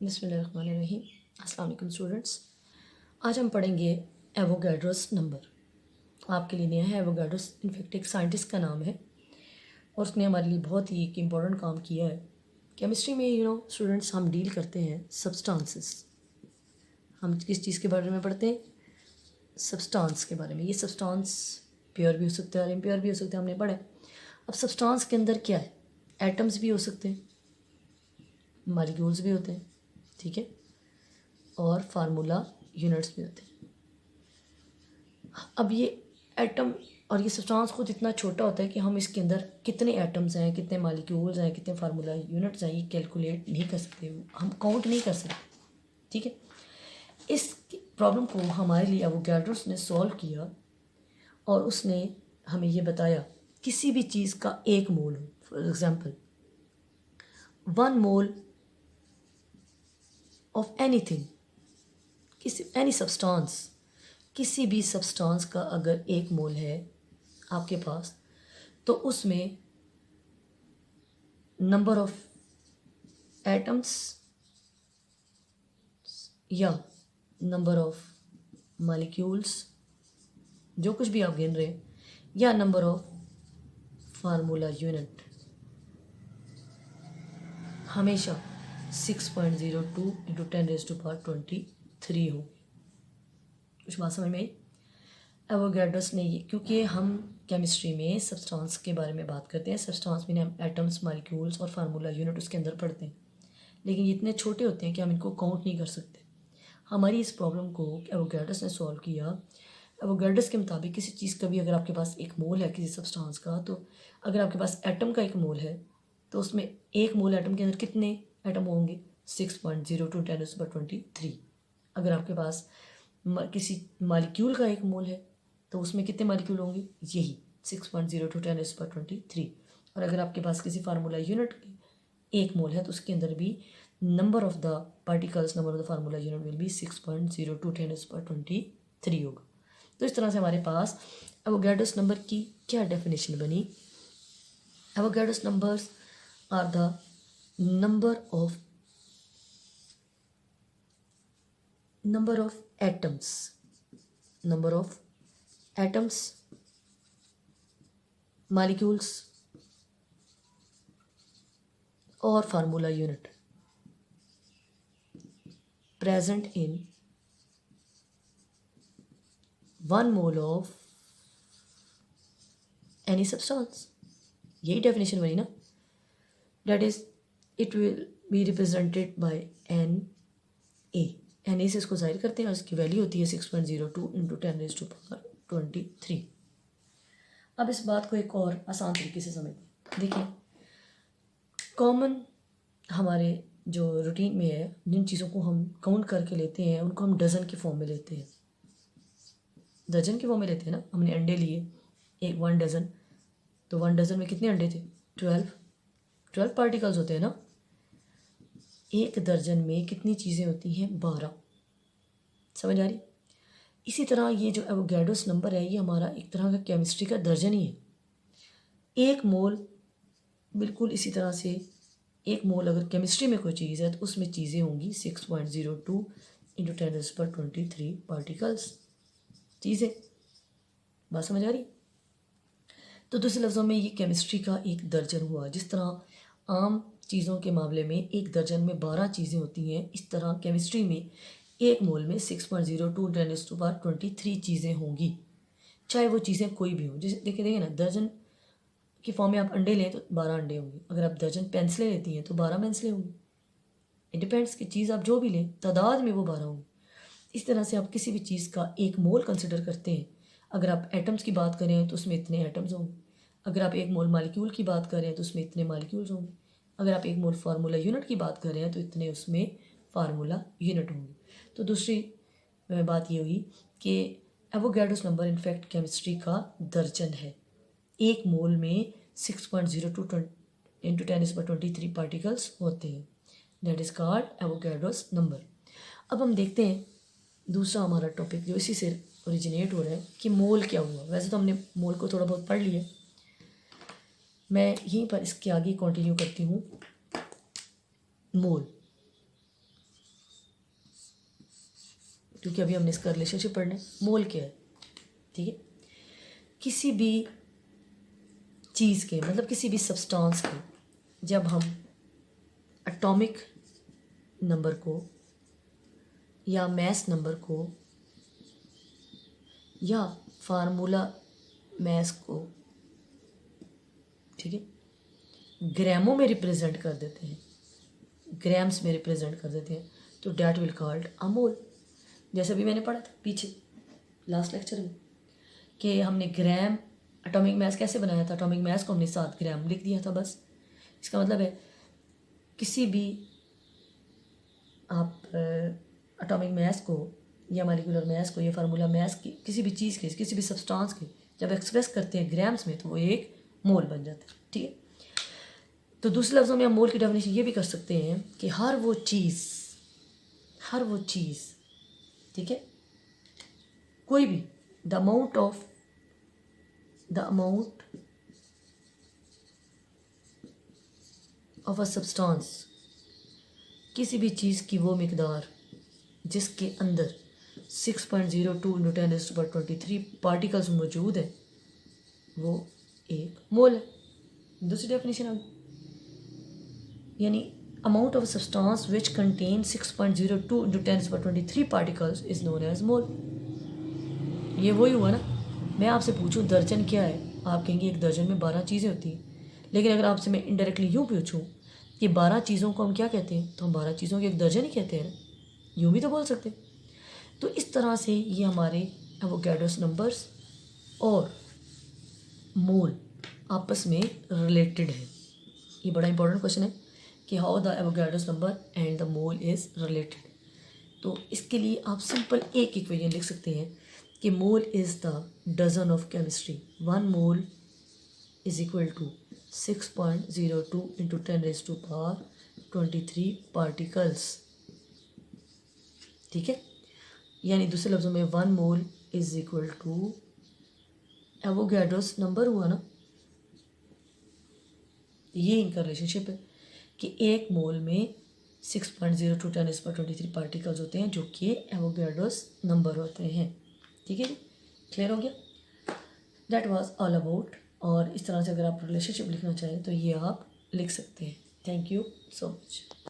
बिस्मिल्लाहिर्रहमानिर्रहीम। अस्सलाम वालेकुम स्टूडेंट्स। आज हम पढ़ेंगे एवोगैड्रोस नंबर। आपके लिए नया है। एवोगैड्रोस इनफैक्ट एक साइंटिस्ट का नाम है और उसने हमारे लिए बहुत ही एक इम्पॉर्टेंट काम किया है। केमिस्ट्री में स्टूडेंट्स हम डील करते हैं सब्सटेंसेस। हम किस चीज़ के बारे में पढ़ते हैं? सब्सटेंस के बारे में। ये सब्सटेंस प्योर भी हो सकते हैं और इम्प्योर भी हो सकते हैं, हमने पढ़ा है। अब सब्सटेंस के अंदर क्या है? एटम्स भी हो सकते हैं, मॉलिक्यूल्स भी होते हैं, ठीक है, और फार्मूला यूनिट्स भी होते हैं। अब ये एटम और ये सब्सटेंस खुद इतना छोटा होता है कि हम इसके अंदर कितने एटम्स हैं, कितने मॉलिक्यूल्स हैं, कितने फार्मूला यूनिट्स हैं, ये कैलकुलेट नहीं कर सकते, हम काउंट नहीं कर सकते, ठीक है। इस प्रॉब्लम को हमारे लिए एवोगैड्रोस ने सॉल्व किया और उसने हमें ये बताया किसी भी चीज़ का एक मोल हो। For example 1 mole of anything, किसी एनी सब्सटेंस, किसी भी सब्सटेंस का अगर एक मोल है आपके पास, तो उसमें नंबर ऑफ एटम्स या नंबर ऑफ मॉलिक्यूल्स, जो कुछ भी आप गिन रहे हैं, या नंबर ऑफ फार्मूला यूनिट हमेशा 6.02 इंटू 10⁻23 हो। कुछ बात समझ में आई? एवोगैड्रोस ने ये, क्योंकि हम केमिस्ट्री में सब्सटेंस के बारे में बात करते हैं, सब्सटेंस में हम एटम्स, मॉलिक्यूल्स और फार्मूला यूनिट उसके अंदर पढ़ते हैं, लेकिन ये इतने छोटे होते हैं कि हम इनको काउंट नहीं कर सकते। हमारी इस प्रॉब्लम को एवोगैड्रोस ने सॉल्व किया। एवोगैड्रोस के मुताबिक किसी चीज़ का भी अगर आपके पास एक मोल है किसी सब्सटेंस का, तो अगर आपके पास एटम का एक मोल है तो उसमें एक मोल एटम के अंदर कितने एटम होंगे? 6.02 10⁻23। अगर आपके पास किसी मॉलिक्यूल का एक मोल है तो उसमें कितने मॉलिक्यूल होंगे? यही 6.02 10⁻23। और अगर आपके पास किसी फार्मूला यूनिट एक मोल है तो उसके अंदर भी number of the particles, number of the formula unit will be 6.02 10⁻23 होगा। तो इस तरह से हमारे पास एवोगैड्रोस नंबर की क्या डेफिनेशन बनी? Avogadro's numbers are the number of atoms, molecules or formula unit present in 1 mole of any substance। यही डेफिनेशन बनी ना। That is, it will be represented by Na। Na से इसको जाहिर करते हैं और इसकी वैल्यू होती है 6.02 इंटू 10⁻23। अब इस बात को एक और आसान तरीके से समझते। देखिए, कॉमन हमारे जो रूटीन में है, जिन चीज़ों को हम काउंट करके लेते हैं उनको हम डजन के फॉर्म में लेते हैं। डजन के फॉर्म में लेते हैं ना। हमने अंडे लिए, एक 1 डजन, तो 1 डजन में कितने अंडे थे? 12 पार्टिकल्स होते हैं ना। एक दर्जन में कितनी चीज़ें होती हैं? 12। समझ आ रही? इसी तरह ये जो एवोगैड्रोस नंबर है, ये हमारा एक तरह का केमिस्ट्री का दर्जन ही है। एक मोल, बिल्कुल इसी तरह से एक मोल अगर केमिस्ट्री में कोई चीज़ है तो उसमें चीज़ें होंगी 6.02 इंटू 10⁻23 पार्टिकल्स, चीज़ें। बात समझ आ रही? तो दूसरे लफ्ज़ों में ये केमिस्ट्री का एक दर्जन हुआ। जिस तरह आम चीज़ों के मामले में एक दर्जन में 12 चीज़ें होती हैं, इस तरह केमिस्ट्री में एक मोल में 6.02 10⁻23 चीज़ें होंगी, चाहे वो चीज़ें कोई भी हों। जैसे देखिए ना, दर्जन की फॉर्म में आप अंडे लें तो 12 अंडे होंगे। अगर आप दर्जन पेंसिलें लेती हैं तो 12 पेंसिलें होंगी। इट डिपेंड्स कि चीज़ आप जो भी लें, तादाद में वो 12 होंगी। इस तरह से आप किसी भी चीज़ का एक मोल कंसिडर करते हैं। अगर आप एटम्स की बात करें तो उसमें इतने एटम्स होंगे। अगर आप एक मोल मालिक्यूल की बात करें तो उसमें इतने मालिक्यूल्स होंगे। अगर आप एक मोल फार्मूला यूनिट की बात करें तो इतने उसमें फार्मूला यूनिट होंगे। तो दूसरी बात ये हुई कि एवोगैड्रोस नंबर इनफैक्ट केमिस्ट्री का दर्जन है। एक मोल में 6.02 इंटू 10⁻23 पार्टिकल्स होते हैं। That is called Avogadro's number. अब हम देखते हैं दूसरा हमारा टॉपिक जो इसी से ओरिजिनेट हो रहा है कि मोल क्या हुआ। वैसे तो हमने मोल को थोड़ा बहुत पढ़ लिया, मैं यहीं पर इसके आगे कंटिन्यू करती हूँ। मोल क्योंकि अभी हमने इसका रिलेशनशिप पढ़ना है। मोल क्या है, ठीक है, किसी भी चीज़ के मतलब किसी भी सब्सटेंस के जब हम एटॉमिक नंबर को या मैस नंबर को या फार्मूला मैस को, ठीक है, ग्रामों में रिप्रेजेंट कर देते हैं, ग्राम्स में रिप्रेजेंट कर देते हैं, तो डैट विल कॉल्ड अ मोल। जैसे अभी मैंने पढ़ा था पीछे लास्ट लेक्चर में कि हमने ग्राम एटॉमिक मैस कैसे बनाया था, एटॉमिक मैस को हमने 7 ग्राम लिख दिया था बस। इसका मतलब है किसी भी आप एटॉमिक मैस को या मॉलिक्यूलर मैस को या फार्मूला मैस की किसी भी चीज़ के किसी भी सब्सटेंस के जब एक्सप्रेस करते हैं ग्राम्स में तो वो एक मोल बन जाता है, ठीक है। तो दूसरे लफ्ज़ों में हम मोल की डेफिनेशन ये भी कर सकते हैं कि हर वो चीज़, ठीक है, कोई भी the amount of a substance, किसी भी चीज़ की वो मिकदार जिसके अंदर 6.02 × 10⁻23 पार्टिकल्स मौजूद है, वो एक मोल है। दूसरी डेफिनेशन आ गई, यानी amount of substance which contain 6.02 × 10⁻23 particles is known as mole. ये वही हुआ ना, मैं आपसे पूछूं दर्जन क्या है, आप कहेंगे एक दर्जन में 12 चीज़ें होती हैं। लेकिन अगर आपसे मैं इनडायरेक्टली यूँ पूछूं कि 12 चीज़ों को हम क्या कहते हैं, तो हम 12 चीज़ों के एक दर्जन ही कहते हैं ना, यूँ भी तो बोल सकते हैं। तो इस तरह से ये हमारे एवोगैड्रोस नंबर्स और मोल आपस में रिलेटेड है। ये बड़ा इंपॉर्टेंट क्वेश्चन है कि how the Avogadro's number and the mole is related. तो इसके लिए आप सिंपल एक इक्वेशन लिख सकते हैं कि mole is the dozen of chemistry. 1 mole is equal to 6.02 × 10⁻23 particles, ठीक है। यानी दूसरे लफ्ज़ों में 1 mole is equal to Avogadro's number हुआ ना, ये इनका रिलेशनशिप है कि एक मोल में 6.02 × 10⁻23 पार्टिकल्स होते हैं जो कि एवोगैड्रोस नंबर होते हैं, ठीक है जी, क्लियर हो गया। That was all about. और इस तरह से अगर आप रिलेशनशिप लिखना चाहें तो ये आप लिख सकते हैं। Thank you so much.